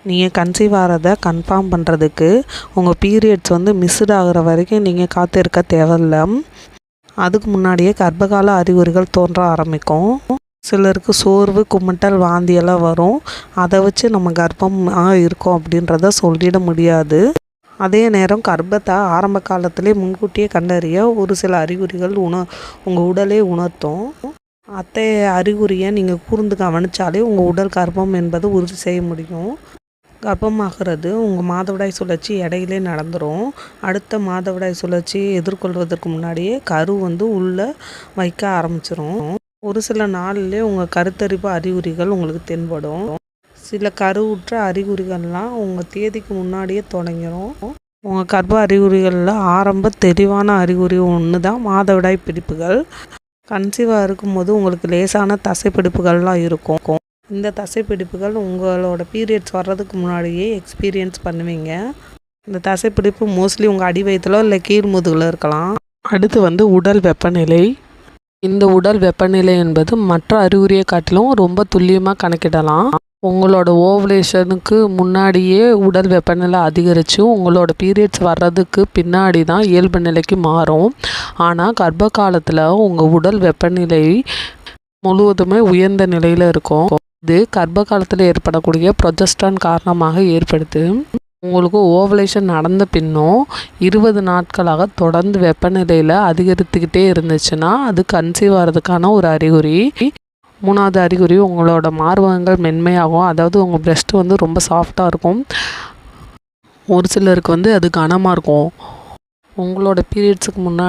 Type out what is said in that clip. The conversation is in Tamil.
நீங்கள் கன்சீவ் ஆகிறத கன்ஃபார்ம் பண்ணுறதுக்கு உங்கள் பீரியட்ஸ் வந்து மிஸ்டு ஆகிற வரைக்கும் நீங்கள் காத்திருக்க தேவையில்லை. அதுக்கு முன்னாடியே கர்ப்பகால அறிகுறிகள் தோன்ற ஆரம்பிக்கும். சிலருக்கு சோர்வு, குமட்டல், வாந்தியெல்லாம் வரும். அதை வச்சு நம்ம கர்ப்பமாக இருக்கோம் அப்படின்றத சொல்லிட முடியாது. அதே நேரம் கர்ப்பத்தை ஆரம்ப காலத்திலே முன்கூட்டியே கண்டறிய ஒரு சில அறிகுறிகள் உங்கள் உடலே உணர்த்தும். அத்தகைய அறிகுறியை நீங்கள் கூர்ந்து கவனித்தாலே உங்கள் உடல் கர்ப்பம் என்பது உறுதி செய்ய முடியும். கர்ப்பமாகிறது உங்கள் மாதவிடாய் சுழற்சி இடையிலே நடந்துடும். அடுத்த மாதவிடாய் சுழற்சியை எதிர்கொள்வதற்கு முன்னாடியே கரு வந்து உள்ளே வைக்க ஆரம்பிச்சிடும். ஒரு சில நாள்லேயே உங்கள் கருத்தரிப்பு அறிகுறிகள் உங்களுக்கு தென்படும். சில கருவுற்ற அறிகுறிகள்லாம் உங்கள் தேதிக்கு முன்னாடியே தொடங்கிடும். உங்கள் கர்ப்ப அறிகுறிகளில் ஆரம்ப தெளிவான அறிகுறி ஒன்று தான் மாதவிடாய் பிடிப்புகள். கன்சீவாக இருக்கும்போது உங்களுக்கு லேசான தசைப்பிடிப்புகள்லாம் இருக்கும். இந்த தசைப்பிடிப்புகள் உங்களோட பீரியட்ஸ் வர்றதுக்கு முன்னாடியே எக்ஸ்பீரியன்ஸ் பண்ணுவீங்க. இந்த தசைப்பிடிப்பு மோஸ்ட்லி உங்கள் அடி வயிற்றுல இல்லை கீழ் முதுகில் இருக்கலாம். அடுத்து வந்து உடல் வெப்பநிலை. இந்த உடல் வெப்பநிலை என்பது மற்ற அறிகுறியை காட்டிலும் ரொம்ப துல்லியமாக கணக்கிடலாம். உங்களோட ஓவலேஷனுக்கு முன்னாடியே உடல் வெப்பநிலை அதிகரித்து உங்களோட பீரியட்ஸ் வர்றதுக்கு பின்னாடி தான் இயல்பு நிலைக்கு மாறும். ஆனால் கர்ப்ப காலத்தில் உங்கள் உடல் வெப்பநிலை முழுவதுமே உயர்ந்த நிலையில் இருக்கும். இது கர்ப்ப காலத்தில் ஏற்படக்கூடிய ப்ரொஜெஸ்ட்ரான் காரணமாக ஏற்படுது. உங்களுக்கு ஓவலேஷன் நடந்த பின்னும் 20 நாட்களாக தொடர்ந்து வெப்பநிலையில் அதிகரித்துக்கிட்டே இருந்துச்சுன்னா அது கன்சீவ் ஆகிறதுக்கான ஒரு அறிகுறி. 3வது அறிகுறி உங்களோட மார்பகங்கள் மென்மையாகும். அதாவது உங்கள் பிரெஸ்ட் வந்து ரொம்ப சாஃப்டாக இருக்கும். ஒரு சிலருக்கு வந்து அது கனமாக இருக்கும். உங்களோட பீரியட்ஸுக்கு முன்னாடி